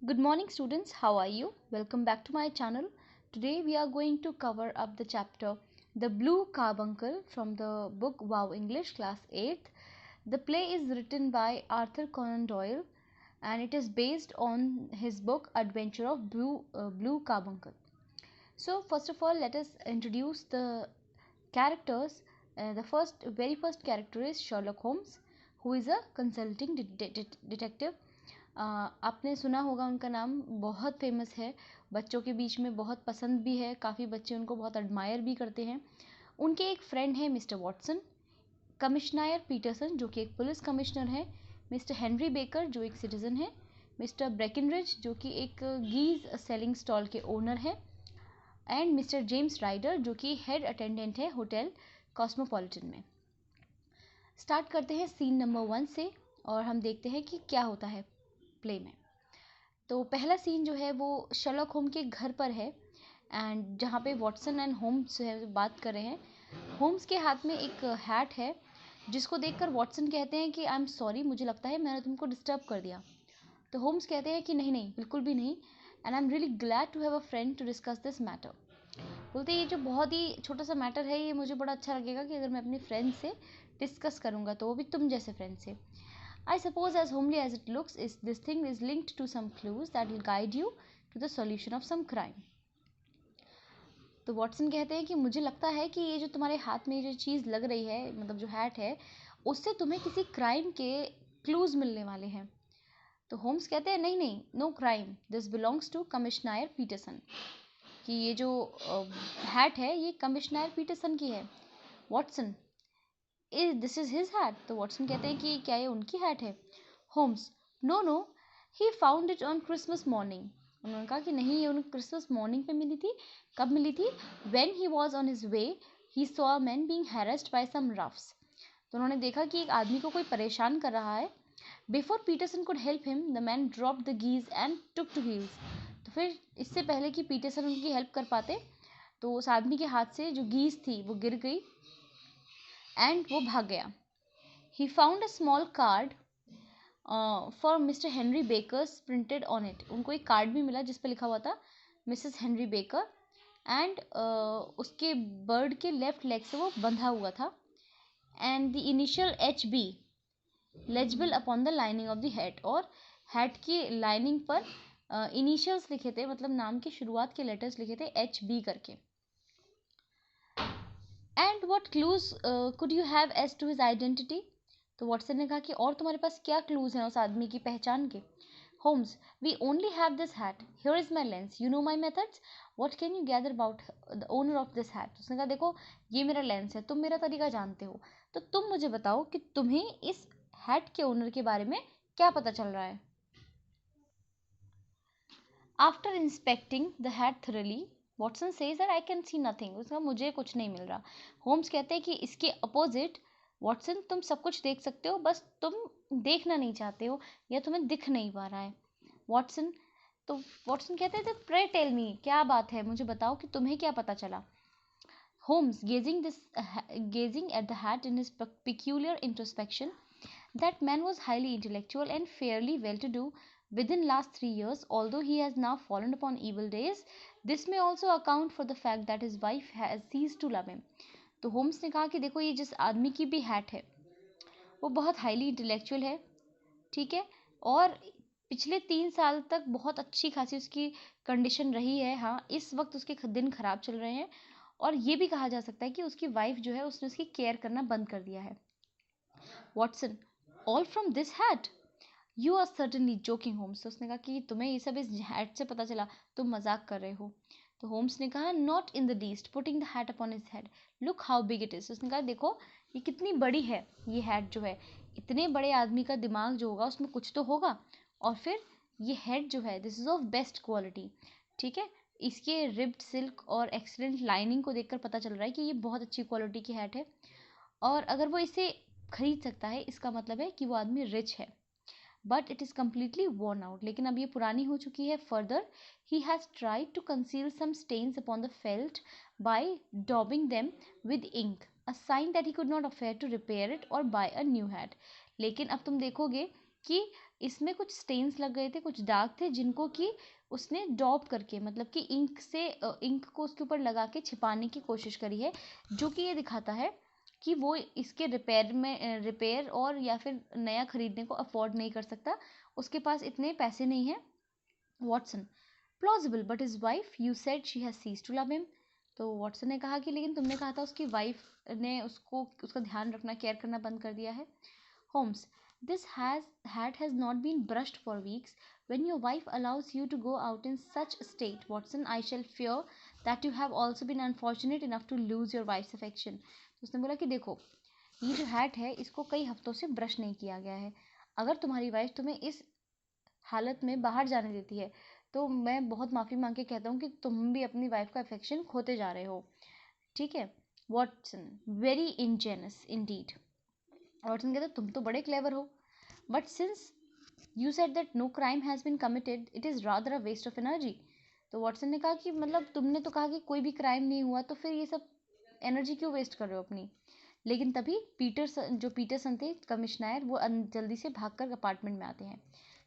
Good morning students, how are you? Welcome back to my channel. Today we are going to cover up the chapter The Blue Carbuncle from the book Wow English class 8th. The play is written by Arthur Conan Doyle and it is based on his book Adventure of Blue Carbuncle. So first of all let us introduce the characters. The very first character is Sherlock Holmes, who is a consulting detective. आपने सुना होगा उनका नाम, बहुत famous है, बच्चों के बीच में बहुत पसंद भी है, काफ़ी बच्चे उनको बहुत एडमायर भी करते हैं। उनके एक फ्रेंड है मिस्टर वॉटसन, कमिश्नर पीटरसन जो कि एक पुलिस कमिश्नर है, मिस्टर हेनरी बेकर जो एक सिटीज़न है, मिस्टर ब्रेकिनरिज जो कि एक गीज सेलिंग स्टॉल के ओनर है, एंड मिस्टर जेम्स राइडर जो कि हेड अटेंडेंट है होटल कॉस्मोपॉलिटन में। स्टार्ट करते हैं सीन नंबर 1 से और हम देखते हैं कि क्या होता है प्ले में। तो पहला सीन जो है वो शर्लॉक होम के घर पर है एंड जहाँ पे वॉटसन एंड होम्स है बात कर रहे हैं। होम्स के हाथ में एक हैट है जिसको देखकर वॉटसन कहते हैं कि आई एम सॉरी, मुझे लगता है मैंने तुमको डिस्टर्ब कर दिया। तो होम्स कहते हैं कि नहीं नहीं, बिल्कुल भी नहीं, and I am really glad to have a friend to discuss this matter. बोलते ये जो बहुत ही छोटा सा मैटर है, ये मुझे बड़ा अच्छा लगेगा कि अगर मैं अपनी फ्रेंड से डिस्कस करूँगा तो वो भी तुम जैसे फ्रेंड से। I suppose as homely as it looks, this thing is linked to some clues that will guide you to the solution of some crime. तो वॉटसन कहते हैं कि मुझे लगता है कि ये जो तुम्हारे हाथ में जो चीज़ लग रही है, मतलब जो हैट है, उससे तुम्हें किसी क्राइम के क्लूज मिलने वाले हैं। तो होम्स कहते हैं नहीं नहीं, no crime, this belongs to commissioner Peterson, कि ये जो हैट है ये कमिश्नर पीटरसन की है। Watson, this is his hat. तो वॉटसन कहते हैं कि क्या ये उनकी हैट है? Holmes, no no, he found it on Christmas morning. उन्होंने कहा कि नहीं, ये उन्हें क्रिसमस मॉर्निंग पे मिली थी। कब मिली थी? When he was on his way he saw a man being harassed by some roughs. तो उन्होंने देखा कि एक आदमी को कोई परेशान कर रहा है। Before Peterson could help him the man drop the geese and took to heels. तो फिर इससे पहले कि पीटरसन उनकी हेल्प कर पाते तो उस आदमी के हाथ से जो गीज थी वो गिर गई एंड वो भाग गया। He found a small card for Mr. Henry Baker's printed on it. उनको एक कार्ड भी मिला जिस पे लिखा हुआ था मिसेस हेनरी बेकर एंड उसके बर्ड के लेफ्ट लेग से वो बंधा हुआ था and the initial HB legible upon the lining of the head. और हेड की लाइनिंग पर इनिशियल्स लिखे थे, मतलब नाम के शुरुआत के लेटर्स लिखे थे HB करके। And what clues could you have as to his identity? तो वॉटसन ने कहा कि और तुम्हारे पास क्या क्लूज हैं उस आदमी की पहचान के? Holmes, we only have this hat, here is my lens, you know my methods, what can you gather about the owner of this hat? उसने कहा देखो ये मेरा लेंस है, तुम मेरा तरीका जानते हो, तो तुम मुझे बताओ कि तुम्हें इस हैट के ओनर के बारे में क्या पता चल रहा है। After inspecting the hat thoroughly Watson says that I can see nothing. उसका मुझे कुछ नहीं मिल रहा। होम्स कहते हैं कि इसके अपोजिट वॉटसन, तुम सब कुछ देख सकते हो, बस तुम देखना नहीं चाहते हो या तुम्हें दिख नहीं पा रहा है। वॉटसन, तो वॉटसन कहते हैं प्रे टेल मी, क्या बात है, मुझे बताओ कि तुम्हें क्या पता चला। Holmes, gazing at the hat in his peculiar introspection, that man was highly intellectual and fairly well-to-do within last 3 years, although he has now fallen upon evil days. This may also account for the fact that his wife has ceased to love him. तो Holmes ने कहा कि देखो ये जिस आदमी की भी हैट है वो बहुत हाईली इंटेलेक्चुअल है, ठीक है, और पिछले 3 साल तक बहुत अच्छी खासी उसकी कंडीशन रही है। हाँ, इस वक्त उसके दिन खराब चल रहे हैं और ये भी कहा जा सकता है कि उसकी वाइफ जो है उसने उसकी केयर करना बंद कर दिया है। Watson, all from this hat, you are certainly joking Holmes. तो उसने कहा कि तुम्हें ये सब इस हैट से पता चला, तुम मजाक कर रहे हो। तो होम्स ने कहा not in the least, putting the hat upon his head, look how big it is. उसने कहा देखो ये कितनी बड़ी है ये हैट जो है, इतने बड़े आदमी का दिमाग जो होगा उसमें कुछ तो होगा। और फिर ये हेड जो है this is of best quality, ठीक है, इसके रिब्ड सिल्क और एक्सीलेंट लाइनिंग को देखकर पता चल रहा है कि ये बहुत अच्छी क्वालिटी की हैट है और अगर वो इसे खरीद सकता है इसका मतलब है कि वो आदमी रिच है। But it is completely worn out, लेकिन अब ये पुरानी हो चुकी है। Further he has tried to conceal some stains upon the felt by daubing them with ink, a sign that he could not afford to repair it or buy a new hat। लेकिन अब तुम देखोगे कि इसमें कुछ stains लग गए थे, कुछ दाग थे, जिनको कि उसने डॉब करके, मतलब कि इंक से इंक को उसके ऊपर लगा के छिपाने की कोशिश करी है, जो कि ये दिखाता है कि वो इसके रिपेयर और या फिर नया खरीदने को अफोर्ड नहीं कर सकता, उसके पास इतने पैसे नहीं हैं। Watson, plausible, but his wife, you said she has ceased to love him. तो वॉटसन ने कहा कि लेकिन तुमने कहा था उसकी वाइफ ने उसका ध्यान रखना, केयर करना बंद कर दिया है। Holmes, this hat has not been brushed for weeks. When your wife allows you to go out in such a state, Watson, I shall fear that you have also been unfortunate enough to lose your wife's affection. तो उसने बोला कि देखो, ये जो hat है इसको कई हफ्तों से ब्रश नहीं किया गया है। अगर तुम्हारी वाइफ तुम्हें इस हालत में बाहर जाने देती है तो मैं बहुत माफ़ी मांग के कहता हूँ कि तुम भी अपनी वाइफ का अफेक्शन खोते जा रहे हो। ठीक है। Watson, very ingenious indeed. Watson कहता तुम तो बड़े क्लेवर हो, but since you said that no crime has been committed it is rather a waste of energy. तो वॉटसन ने कहा कि मतलब तुमने तो कहा कि कोई भी क्राइम नहीं हुआ, तो फिर ये सब एनर्जी क्यों वेस्ट कर रहे हो अपनी। लेकिन तभी पीटरसन थे कमिश्नर, वो जल्दी से भागकर अपार्टमेंट में आते हैं।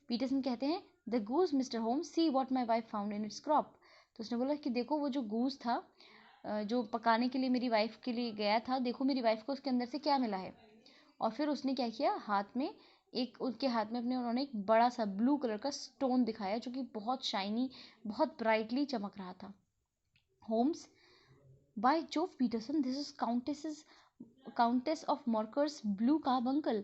पीटरसन कहते हैं the goose mister Holmes, see what my wife found in its crop. तो उसने बोला कि देखो वो जो गूज था, जो पकाने के लिए मेरी वाइफ के लिए गया था, देखो मेरी वाइफ को उसके अंदर से क्या मिला है। और फिर उसने क्या किया, उनके हाथ में उन्होंने एक बड़ा सा ब्लू कलर का स्टोन दिखाया, जो कि बहुत शाइनी, बहुत ब्राइटली चमक रहा था। Holmes, by Jove Peterson, this is Countess of Morker's blue carbuncle.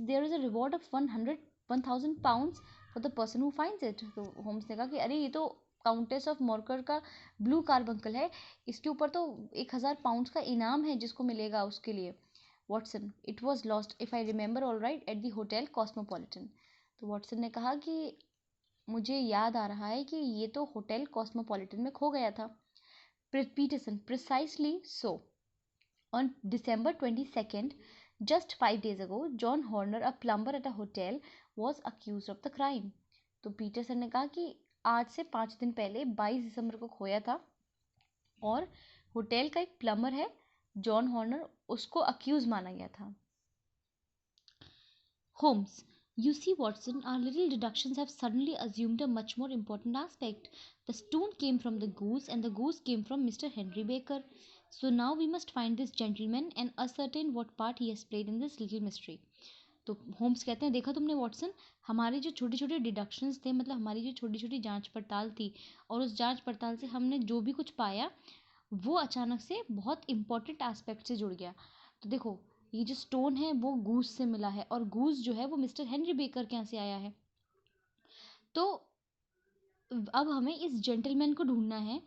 There is a reward of 1,000 pounds for the person who finds it. तो होम्स ने कहा कि अरे ये तो काउंटेस ऑफ मॉर्कर का ब्लू कार्बंकल है, इसके ऊपर तो 1,000 पाउंड का इनाम है जिसको मिलेगा उसके लिए। Watson, it was lost if I remember all right at the hotel cosmopolitan. तो वॉटसन ने कहा कि मुझे याद आ रहा है कि ये तो होटल कॉस्मोपॉलिटन में खो गया था। Peterson, precisely so. On December 22nd, just 5 days ago, John Horner, a plumber at a hotel, was accused of the crime. तो पीटरसन ने कहा कि आज से 5 दिन पहले 22 दिसंबर को खोया था और होटल का एक प्लम्बर है जॉन हॉर्नर, उसको अक्यूज माना गया था। Holmes, you see, Watson, our little deductions have suddenly assumed a much more important aspect. The stone came from the goose, and the goose came from Mr. Henry Baker. So now we must find this gentleman and ascertain what part he has played in this little mystery. तो Holmes कहते हैं देखा तुमने Watson, हमारे जो छोटे छोटे deductions थे, मतलब हमारी जो छोटी छोटी जांच पड़ताल थी, और उस जांच पड़ताल से हमने जो भी कुछ पाया वो अचानक से बहुत इंपॉर्टेंट एस्पेक्ट से जुड़ गया। तो देखो ये जो स्टोन है वो गूस से मिला है, और गूस जो है वो मिस्टर हेनरी बेकर के यहाँ से आया है। तो अब हमें इस जेंटलमैन को ढूंढना है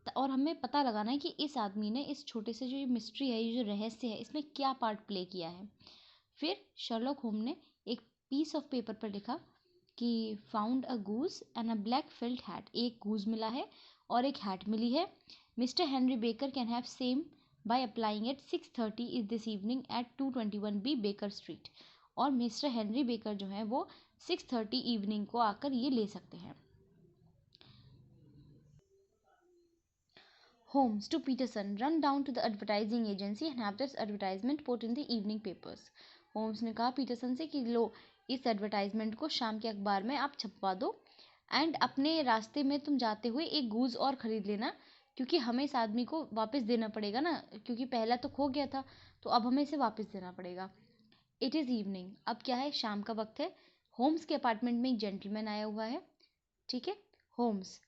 और हमें पता लगाना है कि इस आदमी ने इस छोटे से जो ये मिस्ट्री है, ये जो रहस्य है, इसमें क्या पार्ट प्ले किया है। फिर शर्लॉक होम ने एक पीस ऑफ पेपर पर लिखा कि found a goose and a black felt hat. एक गूज मिला है और एक हैट मिली है। Mister Henry Baker can have same by applying at 6:30 is this evening at 221 B Baker Street. और मिस्टर हेनरी बेकर जो है वो 6:30 इवनिंग को आकर ये ले सकते हैं। Holmes to Peterson, run down to the advertising agency and have this advertisement put in the evening papers. Holmes ने कहा पीटरसन से कि लो इस एडवर्टाइजमेंट को शाम के अखबार में आप छपवा दो, एंड अपने रास्ते में तुम जाते हुए एक गूज और ख़रीद लेना, क्योंकि हमें इस आदमी को वापस देना पड़ेगा ना, क्योंकि पहला तो खो गया था, तो अब हमें इसे वापस देना पड़ेगा। इट इज़ इवनिंग, अब क्या है, शाम का वक्त है। होम्स के अपार्टमेंट में एक जेंटलमैन आया हुआ है। ठीक है। होम्स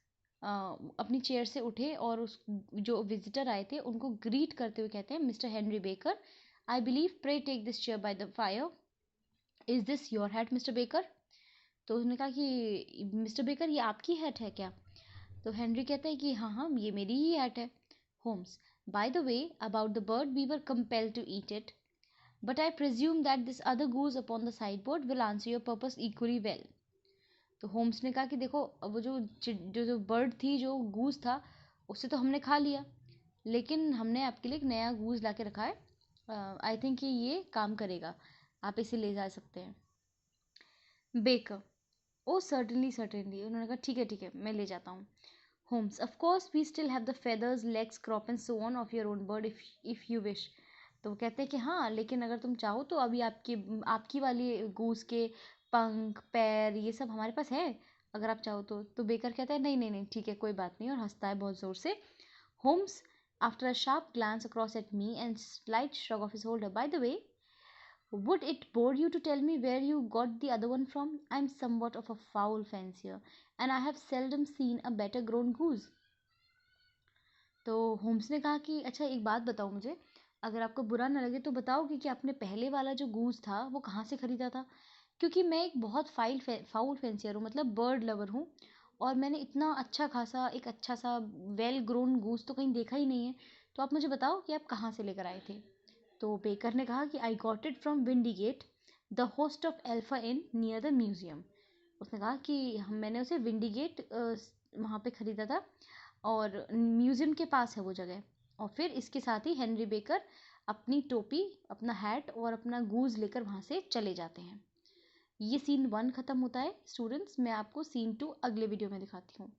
अपनी चेयर से उठे और उस जो विजिटर आए थे उनको ग्रीट करते हुए कहते हैं mister Henry Baker, I believe, pray take this chair by the fire. Is this your hat mister Baker. तो उसने कहा कि मिस्टर बेकर ये आपकी हैट है क्या। तो हेनरी कहते हैं कि हाँ हाँ ये मेरी ही हैट है। Holmes, by the way about the bird, we were compelled to eat it, but I presume that this other goose upon the sideboard will answer your purpose equally well. तो Holmes ने कहा कि देखो वो जो bird थी, जो गूज था, उसे तो हमने खा लिया, लेकिन हमने आपके लिए एक नया गूज ला के रखा है। आई थिंक कि ये काम करेगा, आप इसे ले जा सकते हैं। बेकर, ओ सर्टनली सर्टनली, उन्होंने कहा ठीक है मैं ले जाता हूँ। Holmes, of course we still have the feathers, legs, crop and so on of your own bird if you wish. तो वो कहते हैं कि हाँ लेकिन अगर तुम चाहो तो अभी आपकी वाली गूस के पंख, पैर, ये सब हमारे पास है, अगर आप चाहो तो बेकर कहता है नहीं नहीं नहीं ठीक है कोई बात नहीं, और हंसता है बहुत ज़ोर से। Holmes, after a sharp glance across at me and slight shrug of his shoulder, by the way, would it bore you to tell me where you got the other one from? I'm somewhat of a fowl fancier, and I have seldom seen a better grown goose. तो Holmes ने कहा कि अच्छा एक बात बताओ मुझे, अगर आपको बुरा ना लगे तो बताओ कि आपने पहले वाला जो गूज था वो कहाँ से ख़रीदा था, क्योंकि मैं एक बहुत फाउल फैंसियर हूँ, मतलब बर्ड लवर हूँ, और मैंने इतना अच्छा खासा एक अच्छा सा वेल ग्रोन गूज तो कहीं देखा ही नहीं है, तो आप मुझे बताओ कि आप कहाँ से लेकर आए थे। तो बेकर ने कहा कि I got it from Windigate, the host of Alpha inn near the museum. उसने कहा कि मैंने उसे विंडीगेट वहाँ पे ख़रीदा था, और म्यूज़ियम के पास है वो जगह। और फिर इसके साथ ही हेनरी बेकर अपनी टोपी, अपना हैट और अपना गूज लेकर वहाँ से चले जाते हैं। ये सीन 1 ख़त्म होता है स्टूडेंट्स। मैं आपको सीन 2 अगले वीडियो में दिखाती हूँ।